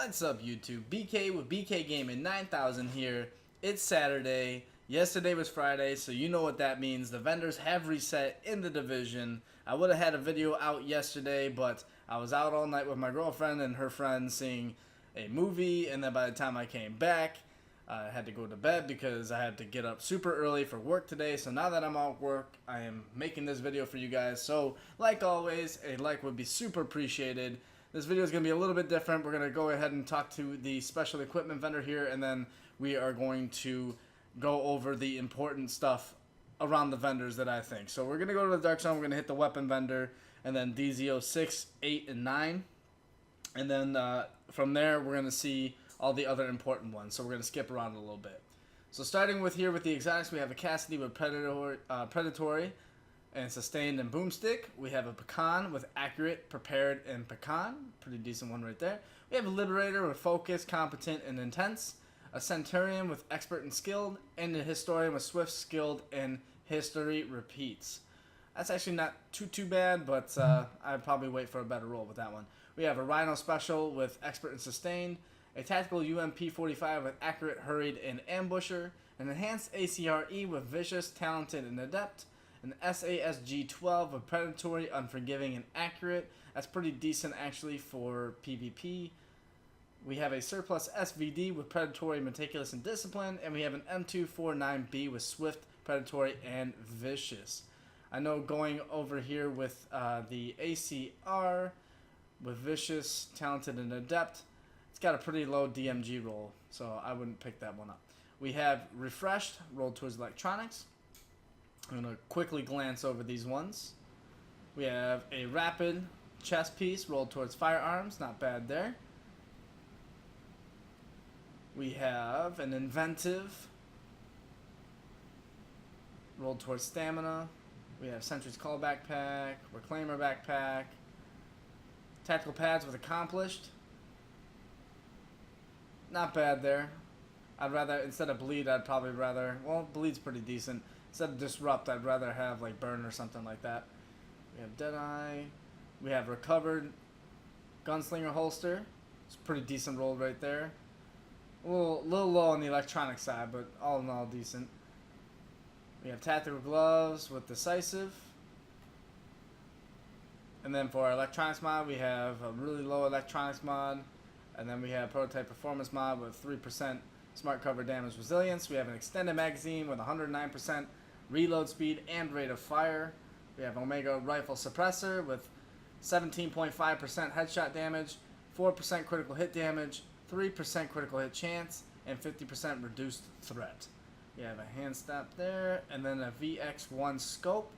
What's up, YouTube? BK with BK Gaming 9000 here. It's Saturday. Yesterday was Friday, so you know what that means. The vendors have reset in the division. I would have had a video out yesterday, but I was out all night with my girlfriend and her friends seeing a movie, and then by the time I came back, I had to go to bed because I had to get up super early for work today. So now that I'm off work, I am making this video for you guys. So, like always, a like would be super appreciated. This video is going to be a little bit different. We're going to go ahead and talk to the special equipment vendor here, and then we are going to go over the important stuff around the vendors that I think. So we're going to go to the Dark Zone. We're going to hit the weapon vendor, and then DZO 6, 8, and 9. And then from there, we're going to see all the other important ones. So we're going to skip around a little bit. So starting with here with the exotics, we have a Cassidy with Predatory and Sustained and Boomstick. We have a Pecan with Accurate, Prepared, and Pecan. Pretty decent one right there. We have a Liberator with Focus, Competent, and Intense. A Centurion with Expert and Skilled. And a Historian with Swift, Skilled, and History Repeats. That's actually not too bad, but I'd probably wait for a better roll with that one. We have a Rhino Special with Expert and Sustained. A Tactical UMP-45 with Accurate, Hurried, and Ambusher. An Enhanced ACRE with Vicious, Talented, and Adept. An SASG-12 with Predatory, Unforgiving, and Accurate. That's pretty decent actually for PvP. We have a Surplus SVD with Predatory, Meticulous, and Discipline. And we have an M249B with Swift, Predatory, and Vicious. I know going over here with the ACR with Vicious, Talented, and Adept, it's got a pretty low DMG roll, so I wouldn't pick that one up. We have Refreshed, rolled towards Electronics. I'm going to quickly glance over these ones. We have a Rapid chest piece rolled towards Firearms. Not bad there. We have an Inventive rolled towards Stamina. We have Sentry's Call Backpack, Reclaimer Backpack, Tactical Pads with Accomplished. Not bad there. I'd rather, instead of Bleed, I'd probably rather, well, Bleed's pretty decent. Instead of Disrupt, I'd rather have like Burn or something like that. We have Deadeye. We have Recovered Gunslinger Holster. It's a pretty decent roll right there. A little low on the electronic side, but all in all decent. We have Tactical Gloves with Decisive. And then for our electronics mod, we have a really low electronics mod. And then we have Prototype Performance mod with 3% Smart Cover Damage Resilience. We have an extended magazine with 109% reload speed and rate of fire. We have Omega Rifle Suppressor with 17.5% headshot damage, 4% critical hit damage, 3% critical hit chance, and 50% reduced threat. We have a hand stop there, and then a VX1 scope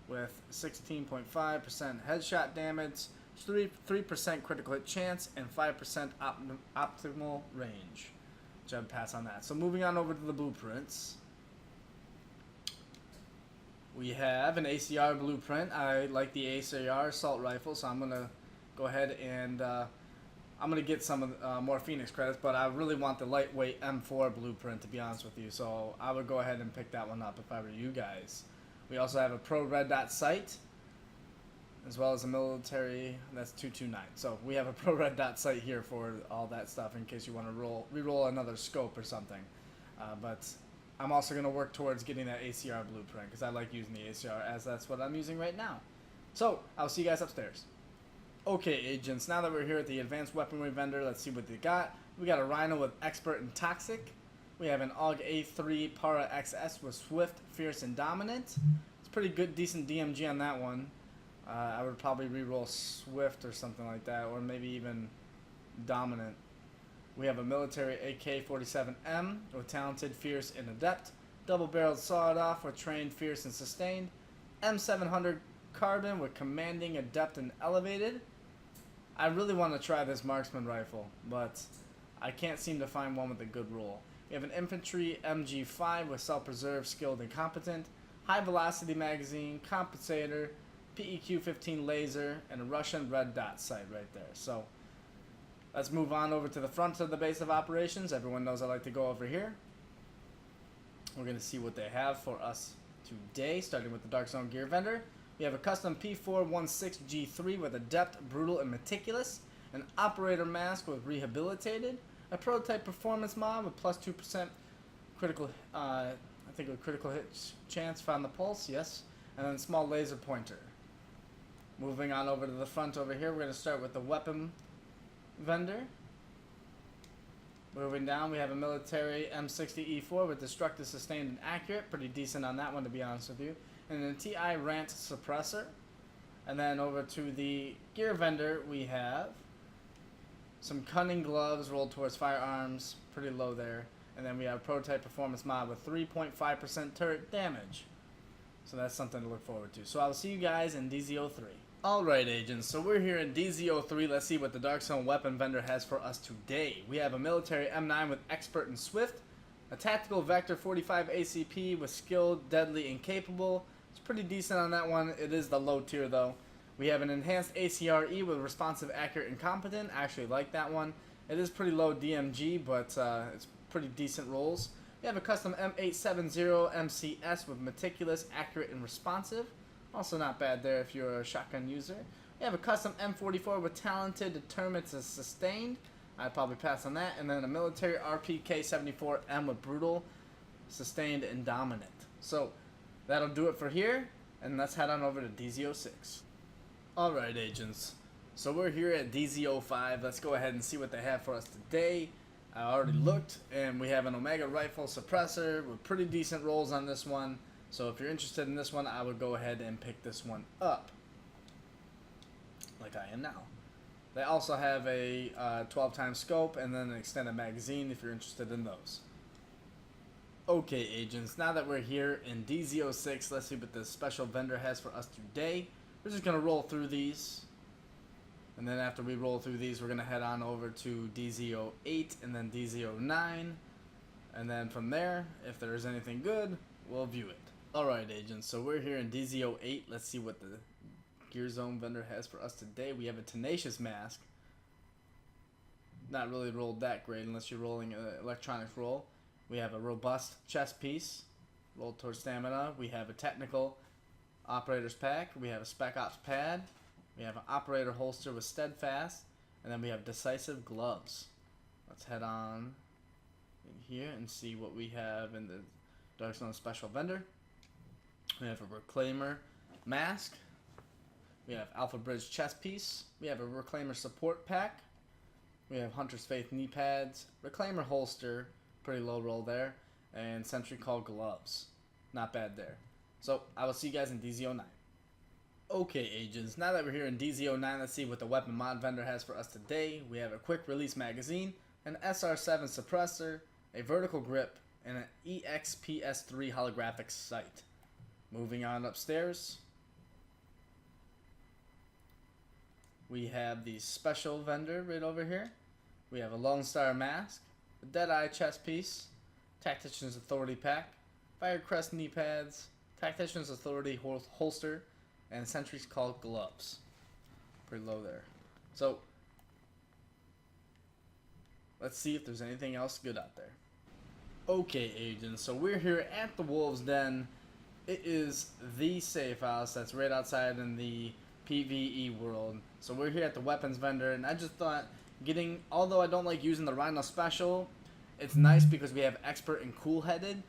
with 16.5% headshot damage, 3% critical hit chance, and 5% optimal range. Jump pass on that. So moving on over to the blueprints. We have an ACR blueprint. I like the ACR assault rifle, so I'm gonna go ahead and I'm gonna get some more Phoenix credits, but I really want the lightweight M4 blueprint, to be honest with you. So I would go ahead and pick that one up if I were you guys. We also have a Pro Red Dot sight, as well as a military. That's 229. So we have a Pro Red Dot sight here for all that stuff in case you want to re-roll another scope or something. But I'm also going to work towards getting that ACR blueprint because I like using the ACR, as that's what I'm using right now. So I'll see you guys upstairs. Okay, agents, now that we're here at the advanced weaponry vendor, let's see what they got. We got a Rhino with Expert and Toxic. We have an AUG A3 Para XS with Swift, Fierce, and Dominant. It's pretty good, decent DMG on that one. I would probably re-roll Swift or something like that, or maybe even Dominant. We have a military AK-47M with Talented, Fierce, and Adept. Double-barreled Sawed-Off with Trained, Fierce, and Sustained. M700 Carbon with Commanding, Adept, and Elevated. I really want to try this Marksman rifle, but I can't seem to find one with a good roll. We have an Infantry MG5 with Self-Preserve, Skilled, and Competent. High-Velocity Magazine, Compensator, PEQ-15 laser, and a Russian red dot sight right there. So let's move on over to the front of the base of operations. Everyone knows I like to go over here. We're going to see what they have for us today, starting with the Dark Zone gear vendor. We have a custom P416G3 with Adept, Brutal, and Meticulous. an operator mask with rehabilitated, a prototype performance mod with plus 2% critical, I think a critical hit chance found the pulse, yes, and then a small laser pointer. Moving on over to the front over here, we're going to start with the weapon vendor. Moving down, we have a military M60E4 with destructive, sustained, and accurate. Pretty decent on that one, to be honest with you. And then a TI Rant suppressor. And then over to the gear vendor, we have some cunning gloves rolled towards firearms, pretty low there. And then we have prototype performance mod with 3.5% turret damage. So that's something to look forward to. So I'll see you guys in DZO3. Alright, agents, so we're here in DZO3. Let's see what the Darkstone weapon vendor has for us today. We have a military M9 with expert and swift, a tactical Vector 45 ACP with skilled, deadly, and capable. It's pretty decent on that one. It is the low tier though. We have an enhanced ACRE with responsive, accurate, and competent. I actually like that one. It is pretty low DMG, but it's pretty decent rolls. We have a custom M870 MCS with meticulous, accurate, and responsive. Also not bad there if you're a shotgun user. We have a custom M44 with talented, determined, and sustained. I'd probably pass on that. And then a military RPK-74M with brutal, sustained, and dominant. So that'll do it for here. And let's head on over to DZO6. Alright, agents. So we're here at DZO5. Let's go ahead and see what they have for us today. I already looked, and we have an Omega rifle suppressor with pretty decent rolls on this one. So if you're interested in this one, I would go ahead and pick this one up, like I am now. They also have a 12 times scope and then an extended magazine if you're interested in those. Okay, agents, now that we're here in DZO6, let's see what this special vendor has for us today. We're just going to roll through these. And then after we roll through these, we're going to head on over to DZO8 and then DZO9. And then from there, if there's anything good, we'll view it. Alright, agents, so we're here in DZO8. Let's see what the Gear Zone vendor has for us today. We have a Tenacious Mask. Not really rolled that great unless you're rolling an electronics roll. We have a robust chest piece rolled towards stamina. We have a technical operator's pack. We have a spec ops pad. We have an operator holster with steadfast. And then we have decisive gloves. Let's head on in here and see what we have in the Darkstone special vendor. We have a Reclaimer mask. We have Alpha Bridge chest piece. We have a Reclaimer support pack. We have Hunter's Faith knee pads. Reclaimer holster, pretty low roll there. And Sentry Call gloves. Not bad there. So I will see you guys in DZO9. Okay, agents, now that we're here in DZO9, let's see what the weapon mod vendor has for us today. We have a quick release magazine, an SR7 suppressor, a vertical grip, and an EXPS3 holographic sight. Moving on upstairs, we have the special vendor right over here. We have a Lone Star mask, a Deadeye chest piece, Tactician's Authority pack, Firecrest knee pads, Tactician's Authority holster, and Sentry's Call gloves. Pretty low there. So let's see if there's anything else good out there. Okay, agents, so we're here at the Wolves Den. It is the safe house that's right outside in the PvE world. So we're here at the weapons vendor, and I just thought although I don't like using the Rhino special, it's nice because we have expert and cool-headed.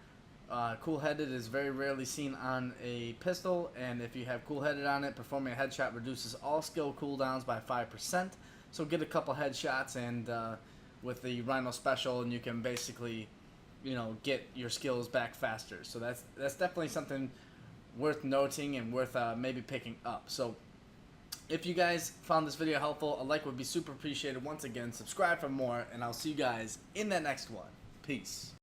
Cool-headed is very rarely seen on a pistol, and if you have cool-headed on it, performing a headshot reduces all skill cooldowns by 5%. So get a couple headshots and with the Rhino special, and you can basically, get your skills back faster. So that's definitely something worth noting and worth maybe picking up. So if you guys found this video helpful, a like would be super appreciated. Once again, subscribe for more, and I'll see you guys in the next one. Peace.